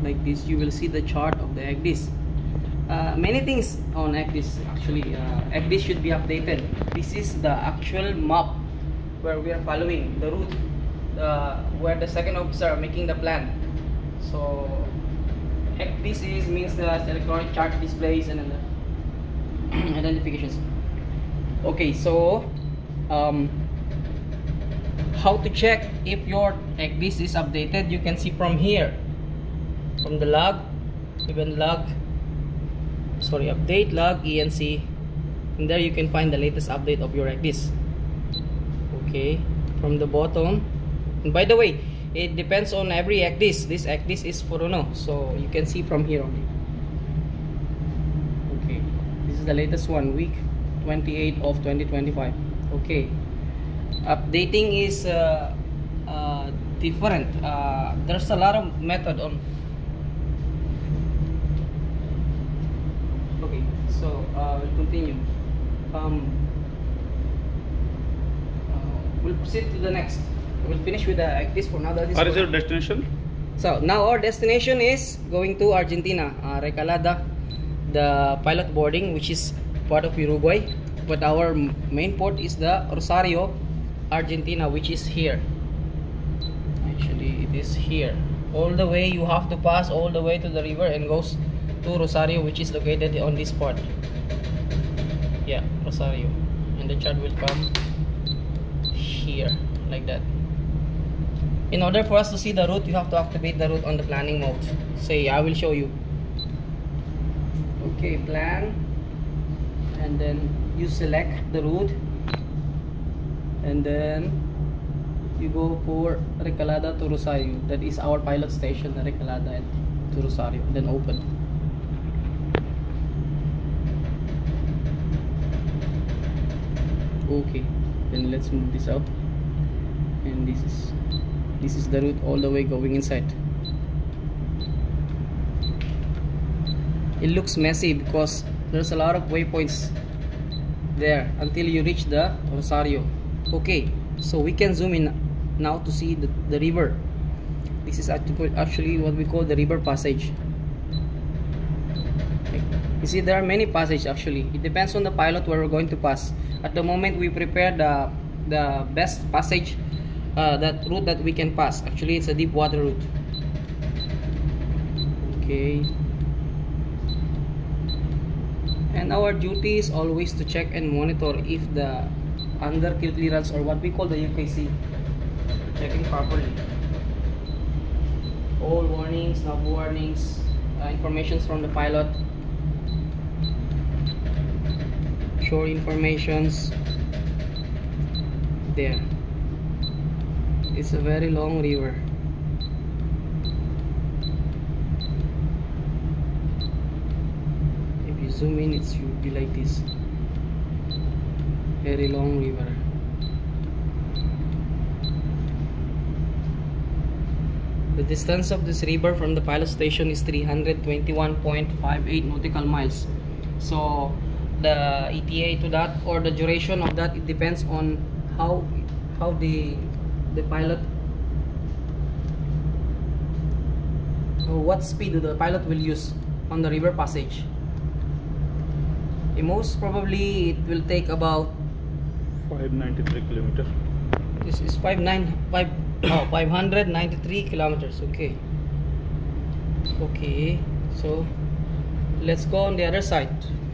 like this, you will see the chart of the ECDIS. Many things on ECDIS actually. ECDIS should be updated. This is the actual map where we are following the route, where the second officer are making the plan. So ECDIS means the electronic chart displays and the identifications. Okay, so how to check if your ECDIS is updated? You can see from here, from the log, even log, sorry, update log ENC, and there you can find the latest update of your ECDIS. Okay, from the bottom. And by the way, it depends on every ECDIS. This ECDIS is for Uno, so you can see from here only. Okay, this is the latest one, week 28 of 2025. Okay, updating is different. There's a lot of method on. Okay, so we'll continue. We'll proceed to the next. We'll finish with the ECDIS for now. What is your destination? So now our destination is going to Argentina, Recalada, the pilot boarding, which is part of Uruguay, but our main port is the Rosario, Argentina, which is here. Actually, it is here. All the way you have to pass all the way to the river and goes to Rosario, which is located on this part. Yeah, Rosario, and the chart will come here like that. In order for us to see the route, you have to activate the route on the planning mode. Say, I will show you. Okay, plan, and then you select the route, and then you go for Recalada to Rosario. That is our pilot station, Recalada to Rosario. Then open. Okay, then let's move this out, and this is the route all the way going inside. It looks messy because there's a lot of waypoints there until you reach the Rosario. Okay, so we can zoom in now to see the river. This is actually what we call the river passage. You see, there are many passages actually. It depends on the pilot where we're going to pass. At the moment, we prepare the best passage, that route that we can pass. Actually, it's a deep water route. Okay. And our duty is always to check and monitor if the under clearance, or what we call the UKC, checking properly. All warnings, nav warnings, informations from the pilot, shore informations. There. It's a very long river. If you zoom in, it should be like this. Very long river. The distance of this river from the pilot station is 321.58 nautical miles. So the ETA to that, or the duration of that, it depends on how the pilot, or what speed the pilot will use on the river passage. Most probably it will take about 593 kilometers. This is 593 kilometers. Okay. Okay, so let's go on the other side.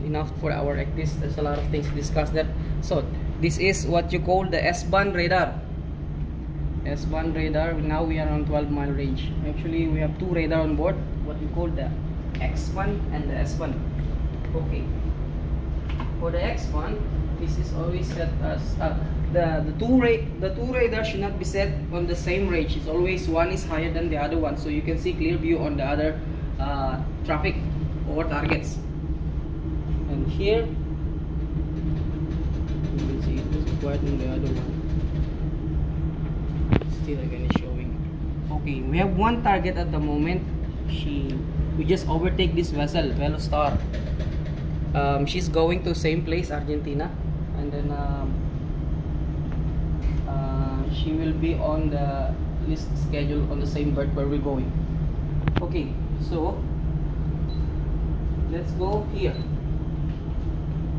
Enough for our ECDIS. There's a lot of things to discuss there. So this is what you call the S-band radar. S-band radar. Now we are on 12-mile range. Actually, we have two radar on board. What we call the X-band and the S-band. Okay. For the X-band, this is always set as the two radar should not be set on the same range. It's always one is higher than the other one, so you can see clear view on the other traffic or targets. And here you can see it was quiet in the other one. Still again is showing. Okay, we have one target at the moment. We just overtake this vessel, Velostar. She's going to same place, Argentina, and then she will be on the list schedule on the same berth where we're going. Okay, So let's go here.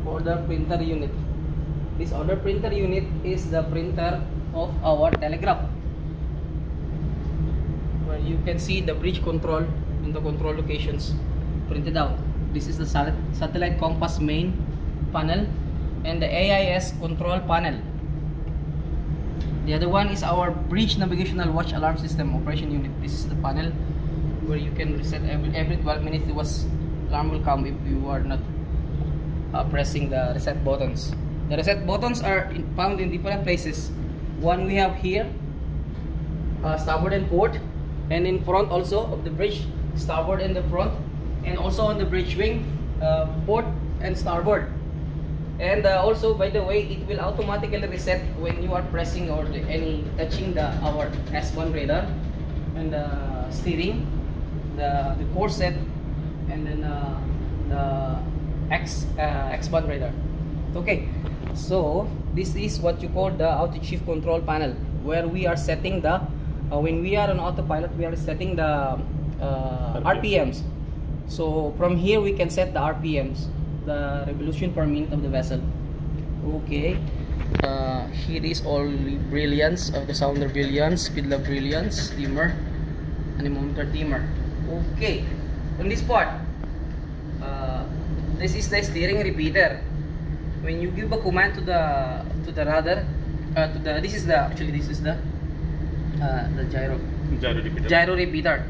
Order printer unit. This order printer unit is the printer of our telegraph, where you can see the bridge control and the control locations printed out. This is the satellite compass main panel and the AIS control panel. The other one is our bridge navigational watch alarm system operation unit. This is the panel where you can reset every 12 minutes. Alarm will come if you are not pressing the reset buttons. The reset buttons are found in different places. One we have here, starboard and port, and in front also of the bridge, starboard and the front, and also on the bridge wing, port and starboard. And also, by the way, it will automatically reset when you are pressing or touching our S1 radar, and the steering, the course set, and then the X-band radar. Okay, so this is what you call the auto shift control panel, where we are setting the when we are on autopilot, we are setting the RPMs. So from here we can set the RPMs, the revolution per minute of the vessel. Okay, here is all the brilliance of the sounder brilliance, speed level brilliance, dimmer, anemometer dimmer. Okay, on this part, this is the steering repeater. When you give a command to the radar, this is the gyro repeater,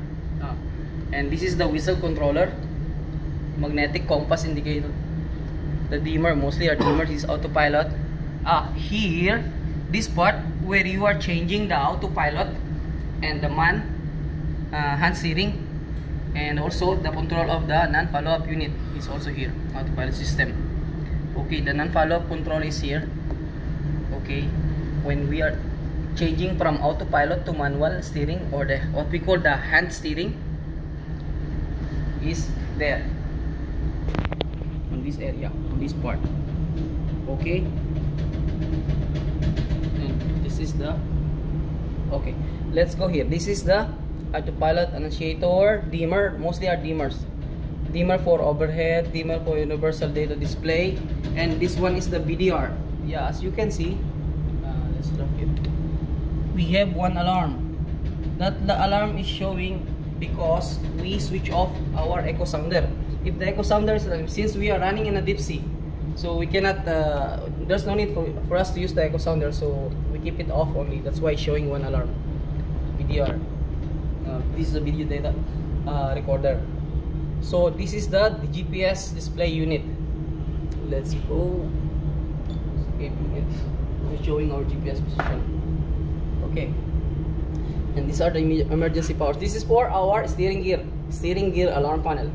and this is the whistle controller, magnetic compass indicator, the dimmer, mostly our dimmer is autopilot. Here, this part where you are changing the autopilot and the hand steering, and also the control of the non-follow-up unit is also here, autopilot system. Okay, the non-follow-up control is here. Okay, when we are changing from autopilot to manual steering, or what we call the hand steering, is there on this area, on this part. Okay, and this is the okay. Let's go here. This is the autopilot annunciator, dimmer, mostly are dimmers. Dimmer for overhead, dimmer for universal data display, and this one is the BDR. Yeah, as you can see, let's look it. We have one alarm. That the alarm is showing because we switch off our echo sounder. If the echo sounder is, since we are running in a deep sea, so we cannot. There's no need for us to use the echo sounder, so we keep it off only. That's why it's showing one alarm. BDR. This is a video data recorder. So this is the GPS display unit. Let's go. It's showing our GPS position. Okay, and these are the emergency powers. This is for our steering gear alarm panel,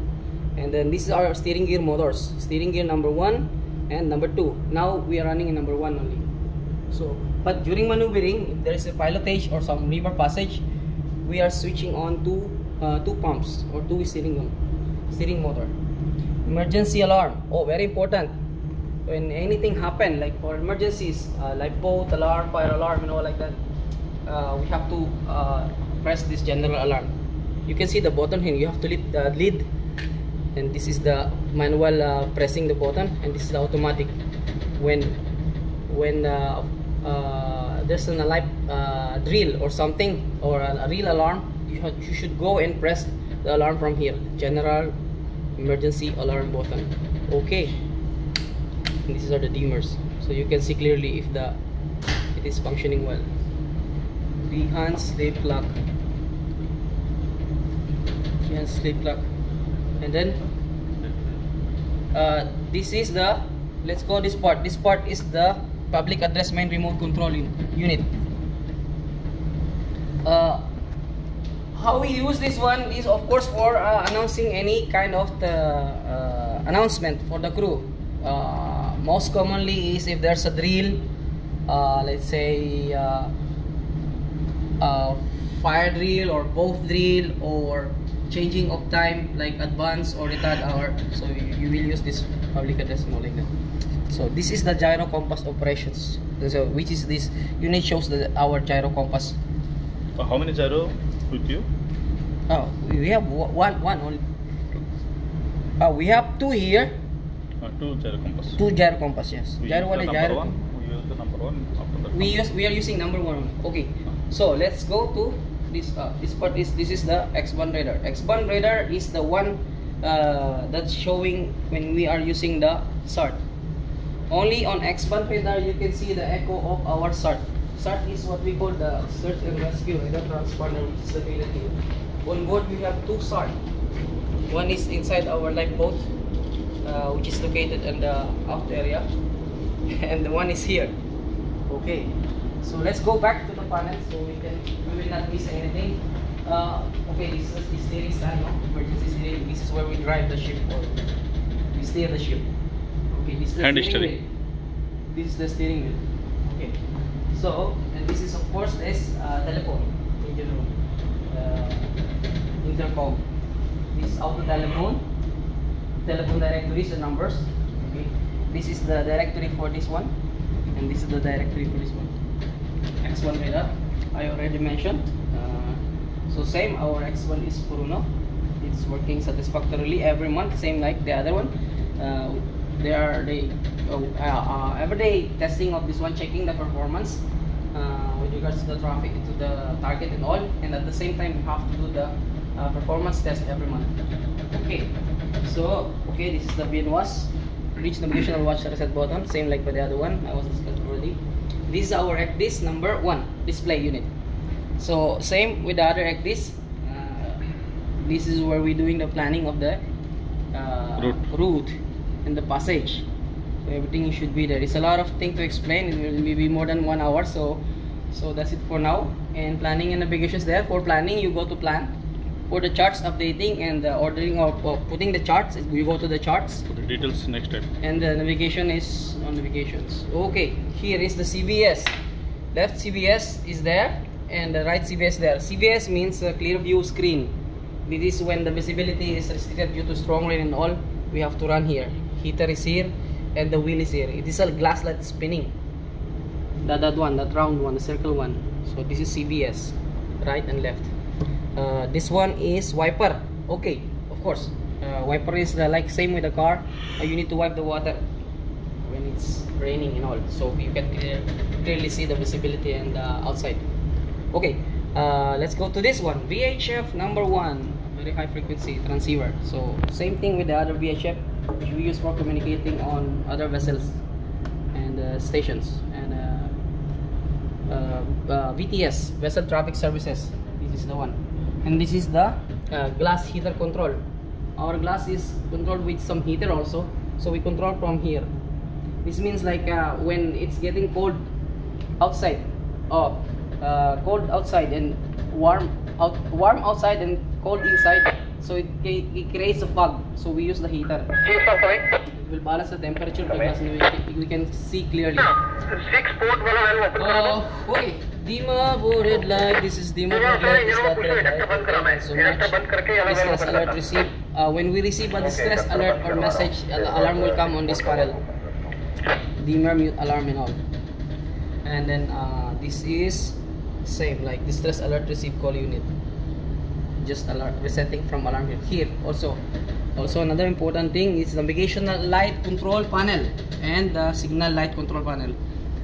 and then this is our steering gear motors, steering gear number 1 and number 2. Now we are running in number 1 only. So, but during maneuvering, if there is a pilotage or some river passage, we are switching on to 2 pumps or 2 steering motor. Emergency alarm. Oh, very important. When anything happen, like for emergencies, like boat alarm, fire alarm, you know, like that, we have to press this general alarm. You can see the button here. You have to lift the lid, and this is the manual pressing the button, and this is the automatic. When there's an alive drill or something, or a real alarm, you should go and press the alarm from here, general emergency alarm button. Okay, and these are the dimmers, so you can see clearly if it is functioning well. The hand slip lock, and then this is the, let's go this part. This part is the public address main remote control unit. How we use this one is, of course, for announcing any kind of announcement for the crew. Most commonly is if there's a drill, let's say fire drill or boat drill, or changing of time like advance or retard hour. So you will use this public address like that. So this is the gyro compass operations. So which is this unit shows our gyro compass. How many gyro with you? Oh, we have one only. We have two here. Two gyro compass. Two gyro compass, yes. We Gyro use 1 the and number gyro one. 2. We use the number one after that. We are using number 1 only. Okay. So let's go to this. This part is the X1 radar. X1 radar is the one that's showing when we are using the SART. Only on X1 radar you can see the echo of our SART. SART is what we call the search and rescue radar transponder, which is located here. On board we have two SART. One is inside our lifeboat, which is located in the aft area, and the one is here. Okay, so let's go back to the panel so we will not miss anything. Okay, this is the steering stand, no? Emergency steering. This is where we drive the ship or we steer the ship. Okay, this is the Hand steering steering. wheel. This is the steering wheel. Okay, so and this is of course this telephone engine room, intercom. This is auto telephone directories and numbers. Okay, this is the directory for this one, and this is the directory for this one. X1 radar I already mentioned. So same, our X1 is Furuno. It's working satisfactorily every month, same like the other one. Every day testing of this one, checking the performance with regards to the traffic, to the target and all, and at the same time we have to do the performance test every month. Okay, so this is the BNWAS, reach navigational watch reset button, same like for the other one I was discussed already. This is our ECDIS number 1 display unit. So same with the other ECDIS. This is where we're doing the planning of the route and the passage. So everything should be there. It's a lot of things to explain. It will be more than 1 hour. So that's it for now. And planning and navigation is there. For planning, you go to plan. For the charts updating and the ordering or putting the charts, you go to the charts. The details next time. And the navigation is on navigations. Okay, here is the CVS. Left CVS is there and the right CVS there. CVS means clear view screen. This is when the visibility is restricted due to strong rain and all. We have to run here. Heater is here and the wheel is here. It is a glass light spinning. That round one, the circle one. So this is CVS, right and left. This one is wiper. Okay, of course. Wiper is like same with the car. You need to wipe the water when it's raining and all, so you can clearly see the visibility and outside. Okay, let's go to this one. VHF number 1, very high frequency transceiver. So same thing with the other VHF, which we use for communicating on other vessels and stations. And VTS, vessel traffic services. This is the one. And this is the glass heater control. Our glass is controlled with some heater also, so we control from here. This means like when it's getting cold outside, cold outside and warm outside and cold inside, so it creates a fog. So we use the heater. It will balance the temperature of the glass and we can see clearly. Okay, DIMA red light. This is DIMA red light. Is that red light? Okay, so much. Distress alert received. When we receive a distress alert or message, alarm will come on this panel. DIMA mute alarm and all. And then this is same like distress alert received call unit. Just alert resetting from alarm here. Also another important thing is navigational light control panel and the signal light control panel.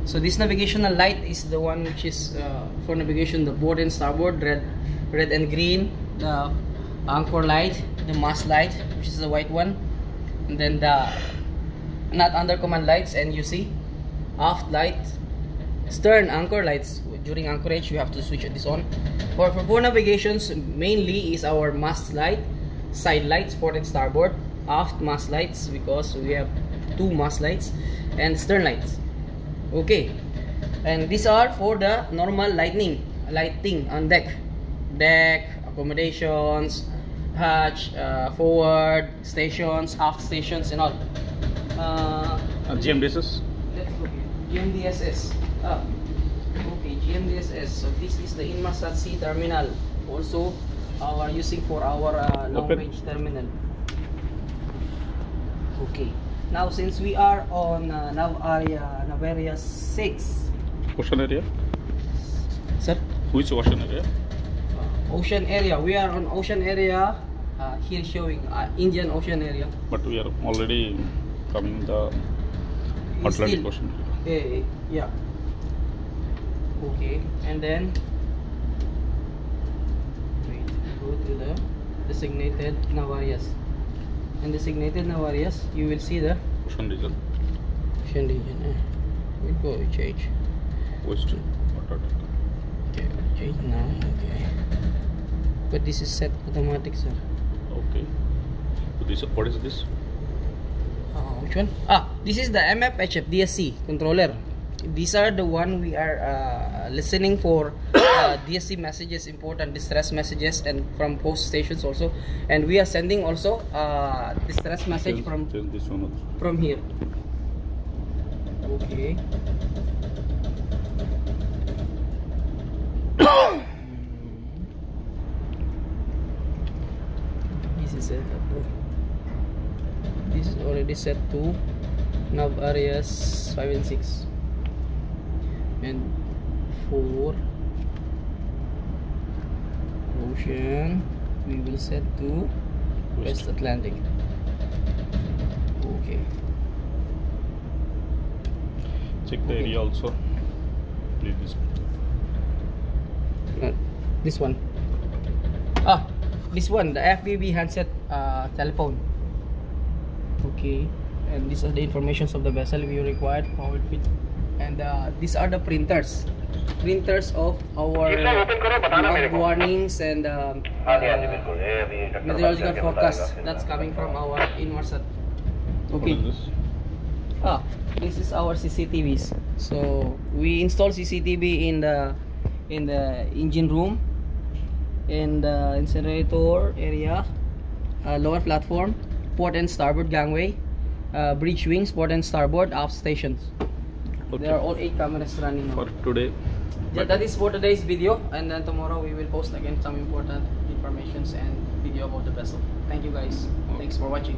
So this navigational light is the one which is for navigation, the board and starboard, red and green, the anchor light, the mast light, which is the white one, and then the not under command lights, and you see aft light, stern anchor lights. During anchorage you have to switch this on. For navigations, mainly is our mast light, side lights, port and starboard, aft mast lights because we have 2 mast lights, and stern lights. Okay, and these are for the normal lighting on deck, accommodations, hatch, forward stations, aft stations and all. GMDSS. Let's go here. GMDSS. Okay, GMDSS. So this is the Inmarsat Sea terminal. Also, our using for our long range terminal. Okay. Now, since we are on nav area 6. Ocean area? Sir? Which ocean area? Ocean area. We are on ocean area. Here showing Indian Ocean area. But we are already coming the Atlantic Ocean. Yeah. Okay, and then wait, go to the designated navarias. In designated navarias, you will see the Ocean region. ocean region. We go change. Western. Antarctica. Okay, change now. Okay, but this is set automatic, sir. Okay. So this, what is this? Which one? This is the MFHF DSC controller. These are the one we are listening for DSC messages, important distress messages, and from post stations also. And we are sending also distress message from this one also. from here. Okay. This is set up. This is already set to nav areas 5 and 6 and 4 ocean. We will set to West Atlantic. Okay. Check the area also. Leave this. This one. This one, the FBB handset telephone. Okay, and these are the informations of the vessel we required, power fit, and these are the printers of our log warnings and meteorological forecast that's coming from our Inmarsat. Okay. What is this? This is our CCTVs. So we install CCTV in the engine room, in the incinerator area, lower platform, port and starboard gangway, bridge wings, port and starboard, aft stations. Okay. There are all 8 cameras running now. For today. Yeah, that is for today's video, and then tomorrow we will post again some important informations and video about the vessel. Thank you guys. Thanks for watching.